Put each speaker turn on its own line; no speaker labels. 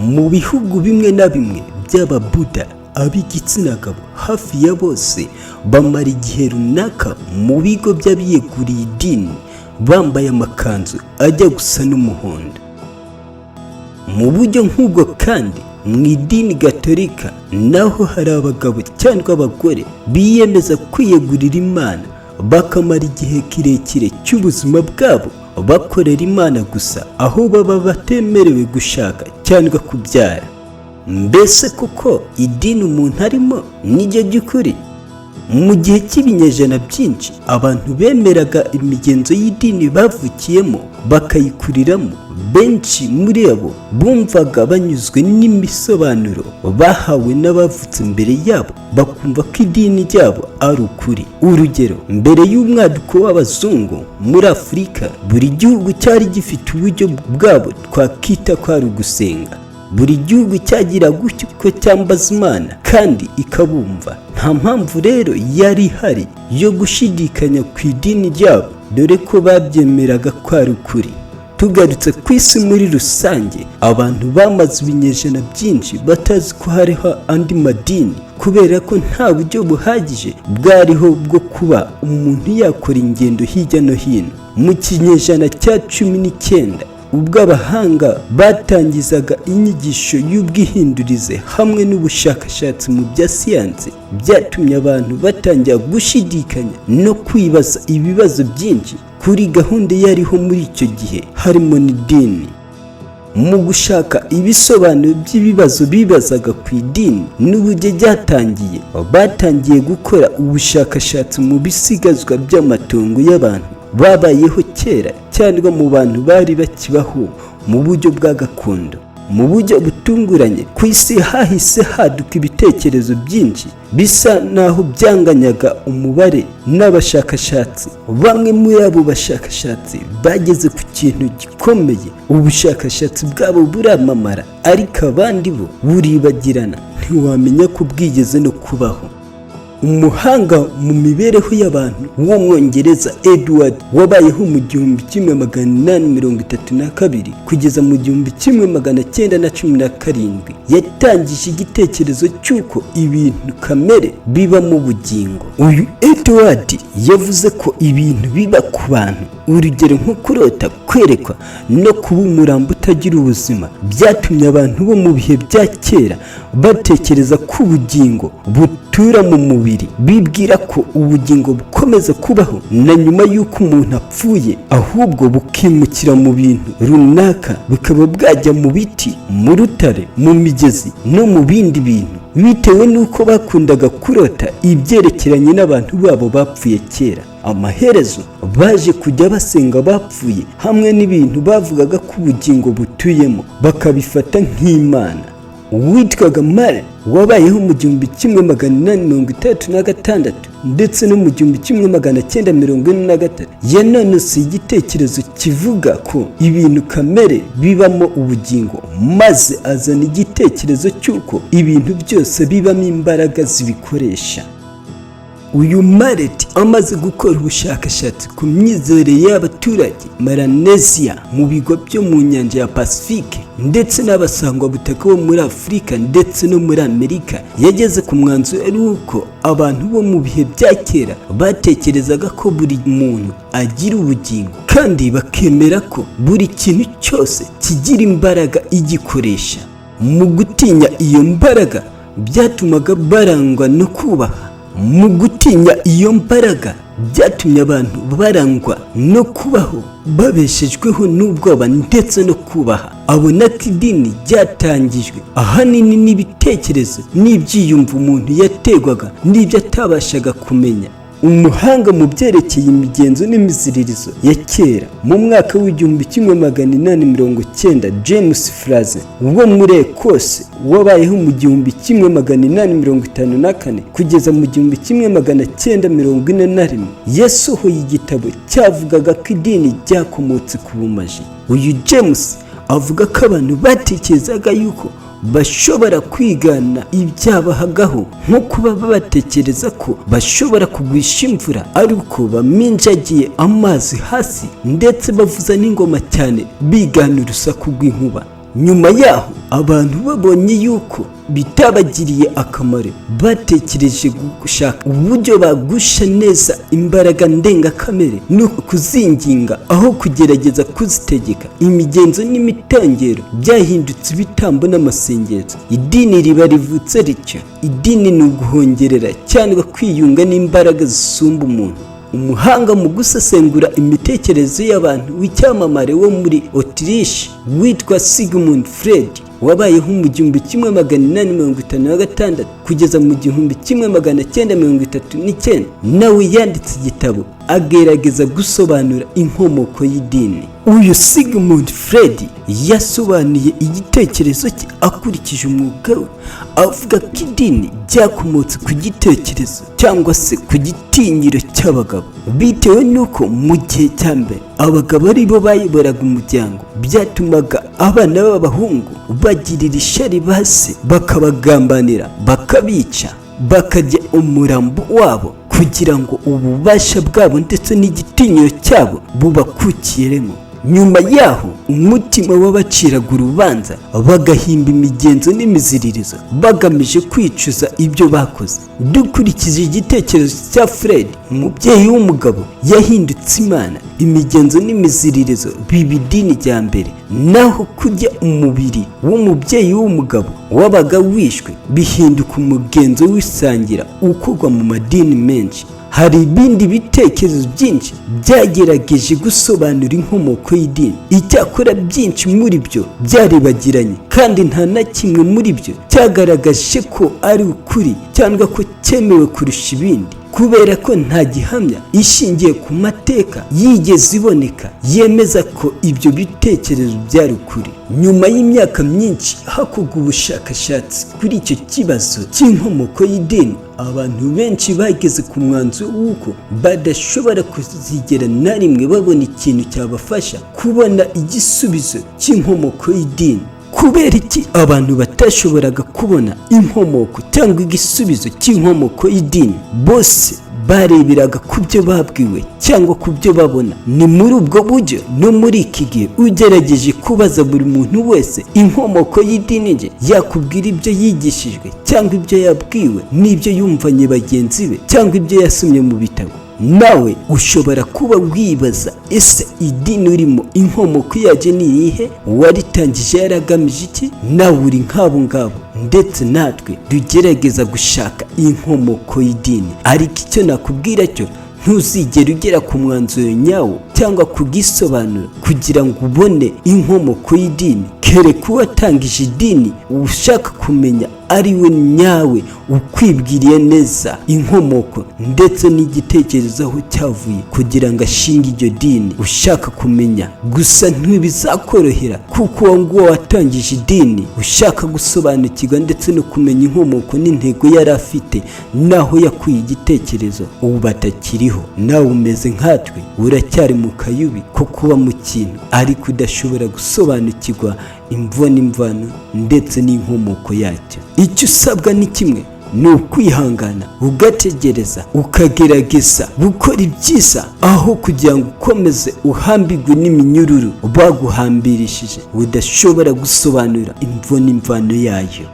mu bihugu bimwe na bimwe by'ababuda ab'igitsina gabo hafi ya bose bamara igihe runaka mu bigo by'abiyeguriye idini bambaye amakanzu ajya gusa n'umuhondo. Mu buryo nk'ubwo kandi mu idini gatolika naho hari abagabo cyangwa abagore biyemeza kwiyegurira Imana bakamara igihe kirekire cy'ubuzima bwabo bakorera Imana gusa aho baba batemerewe gushaka cyangwa kubyara. Mbese kuko idini umuntu arimo nijye by'ukuri? Mu gihe cy'ibinyejana byinshi abantu bemeraga imigenzo y'idini bavukiyemo bakayikuriramo. Benshi muri abo bumvaga banyuzwe n'imisobanuro bahawe n'abavutse mbere yabo bakumva ko idini ryabo ari ukuri. Urugero, mbere y'umwaduko w'abazungu muri Afurika buri gihugu cyari gifite uburyo bwabo twakita ko ari ugusenga. Buri gihugu cyagira gutyo ko cyambaza Imana kandi ikabumva. Nta mpamvu rero yari ihari yo gushidikanya ku idini ryabo dore ko babyemeraga ko ari ukuri. Tugarutse ku isi muri rusange, abantu bamaze ibinyejana byinshi batazi ko hariho andi madini kubera ko nta buryo buhagije bwariho bwo kuba umuntu yakora ingendo hirya no hino. Mu kinyejana cya 19 ubwo abahanga batangizaga inyigisho y'ubwihindurize hamwe n'ubushakashatsi mu bya siyansi, byatumye abantu batangira gushidikanya no kwibaza ibibazo byinshi kuri gahunda yariho muri icyo gihe harimo n'idini. Mu gushaka ibisobanuro by'ibibazo bibazaga ku idini n'uburyo byatangiye, batangiye gukora ubushakashatsi mu bisigazwa by'amatongo y'abantu babayeho kera cyangwa mu bantu bari bakibaho mu buryo bwa gakondo. Mu buryo butunguranye ku isi hahise haduka ibitekerezo byinshi bisa naho byanganyaga umubare n'abashakashatsi. Bamwe muri abo bashakashatsi bageze ku kintu gikomeye, ubushakashatsi bwabo buramamara ariko abandi bo buribagirana, ntiwamenya ko bwigeze no kubaho. Umuhanga mu mibereho y'abantu w'umwongereza Edward wabayeho mu 1832 kugeza mu 1917 yatangije igitekerezo cy'uko ibintu kamere biba mu bugingo. Uyu Edward yavuze ko ibintu biba ku bantu, urugero nko kurota, kwerekwa no kuba umurambo utagira ubuzima, byatumye abantu bo mu bihe bya kera batekereza ko ubugingo butura mu mubiri, bibwira ko ubugingo bukomeza kubaho na nyuma y'uko umuntu apfuye, ahubwo bukimukira mu bintu runaka, bukaba bwajya mu biti, mu rutare, mu migezi no mu bindi bintu, bitewe n'uko bakundaga kurota ibyerekeranye n'abantu babo bapfuye kera. Amaherezo baje kujya basenga bapfuye hamwe n'ibintu bavugaga ko ubugingo butuyemo, bakabifata nk'Imana. Uwitwaga Mare wabayeho mu 1836 ndetse no mu 1943 yanonose igitekerezo kivuga ko ibintu kamere bibamo ubugingo, maze azana igitekerezo cy'uko ibintu byose bibamo imbaraga zibikoresha. Uyu Maret amaze gukora ubushakashatsi ku myizerere y'abaturage Melanesia mu bigo byo mu nyanja ya Pacifique ndetse n'abasangwabutaka bo muri Afurika ndetse no muri Amerika, yageze ku mwanzuro w'uko abantu bo mu bihe bya kera batekerezaga ko buri muntu agira ubugingo kandi bakemera ko buri kintu cyose kigira imbaraga igikoresha. Mu gutinya iyo mbaraga byatumaga barangwa no kubaha. Mu gutinya iyo mbaraga byatumye abantu barangwa no kubaho babeshejweho n'ubwoba ndetse no kubaha. Abona ko idini ryatangijwe ahanini n'ibitekerezo n'ibyiyumvo umuntu yategwaga n'ibyo atabashaga kumenya. Umuhanga mu byerekeye imigenzo n'imiziririzo ya kera mu mwaka w'1890, James Fraser wo muri Ekose wabayeho mu 1854 kugeza mu 1941, yasohoye igitabo cyavugaga ko idini ryakomotse ku bumaji. Uyu James avuga ko abantu batekerezaga yuko bashobora kwigana ibyabahagaho, nko kuba batekereza ko bashobora kugwisha imvura ariko baminjagiye amazi hasi ndetse bavuza n'ingoma cyane bigana urusaku rw'inkuba. Nyuma yaho abantu babonye yuko bitabagiriye akamaro, batekereje gushaka uburyo bagusha neza imbaraga ndengakamere no kuzinginga aho kugerageza kuzitegeka. Imigenzo n'imitangero byahindutse ibitambo n'amasengesho. Idini riba rivutse rityo. Idini ni uguhongerera cyangwa kwiyunga n'imbaraga zisumba umuntu. Umuhanga mu gusesengura imitekerereze y'abantu w'icyamamare wo muri Autriche witwa Sigmund Freud wabayeho mu 1856 kugeza mu 1939, nawe yanditse igitabo agerageza gusobanura inkomoko y'idini. Uyu Sigmund Freud yasobanuye igitekerezo cye akurikije umwuga we, avuga ko idini ryakomotse ku gitekerezo cyangwa se ku gitinyiro cy'abagabo, bitewe n'uko mu gihe cya mbere abagabo ari bo bayoboraga umuryango. Byatumaga abana b'abahungu bagirira ishyari base, bakabagambanira, bakabica, bakarya umurambo wabo kugira ngo ububasha bwabo ndetse n'igitinyiro cyabo bubakukiremo. Nyuma yaho umutima w'abaciraga urubanza bagahimba imigenzo n'imiziririzo bagamije kwicuza ibyo bakoze. Dukurikije igitekerezo cya Freud, umubyeyi w'umugabo yahindutse Imana, imigenzo n'imiziririzo biba idini rya mbere, naho kurya umubiri w'umubyeyi w'umugabo wabaga wishwe bihinduka umugenzo w'isangira ukorwa mu madini menshi. Hari ibindi bitekerezo byinshi byagerageje gusobanura inkomoko y'idini. Icyakora byinshi muri byo byaribagiranye, kandi nta na kimwe muri byo cyagaragaje ko ari ukuri cyangwa ko cyemewe kurusha ibindi, kubera ko nta gihamya ishingiye ku mateka yigeze iboneka yemeza ko ibyo bitekerezo byari ukuri. Nyuma y'imyaka myinshi hakorwa ubushakashatsi kuri icyo kibazo cy'inkomoko y'idini, abantu benshi bageze ku mwanzuro w'uko badashobora kuzigera na rimwe babona ikintu cyabafasha kubona igisubizo cy'inkomoko y'idini. Kubera iki abantu batashoboraga kubona inkomoko cyangwa igisubizo cy'inkomoko y'idini? Bose bareberaga ku byo babwiwe cyangwa ku byo babona. Ni muri ubwo buryo no muri iki gihe ugerageje kubaza buri muntu wese inkomoko y'idini rye, yakubwira ibyo yigishijwe cyangwa ibyo yabwiwe n'ibyo yumvanye bagenzi be cyangwa ibyo yasomye mu bitabo. Nawe ushobora kuba wibaza, ese idini urimo inkomoko yaje ni iyihe? Waritangije yaragamije iki? Nawe uri nk'abo ngabo, ndetse natwe dugerageza gushaka inkomoko y'idini. Ariko icyo nakubwira cyo, ntuzigere ugera ku mwanzuro nyawo cyangwa kugisobanura kugira ngo ubone inkomoko y'idini, kereka uwatangije idini ushaka kumenya ari we nyawe ukwibwiriye neza inkomoko ndetse n'igitekerezo aho cyavuye kugira ngo ashinge iryo dini ushaka kumenya. Gusa ntibizakorohera, kuko uwo nguwo watangije idini ushaka gusobanukirwa ndetse no kumenya inkomoko n'intego yari afite naho yakuye igitekerezo, ubu batakiriho. Nawe umeze nkatwe, uracyari mu kayubi ko kuba mu kintu ariko udashobora gusobanukirwa imvo n'imvano ndetse n'inkomoko yacyo. Icyo usabwa ni kimwe, ni ukwihangana, ugategereza, ukagerageza gukora ibyiza aho kugira ngo ukomeze uhambirwe n'iminyururu baguhambirishije udashobora gusobanura imvo n'imvano yayo.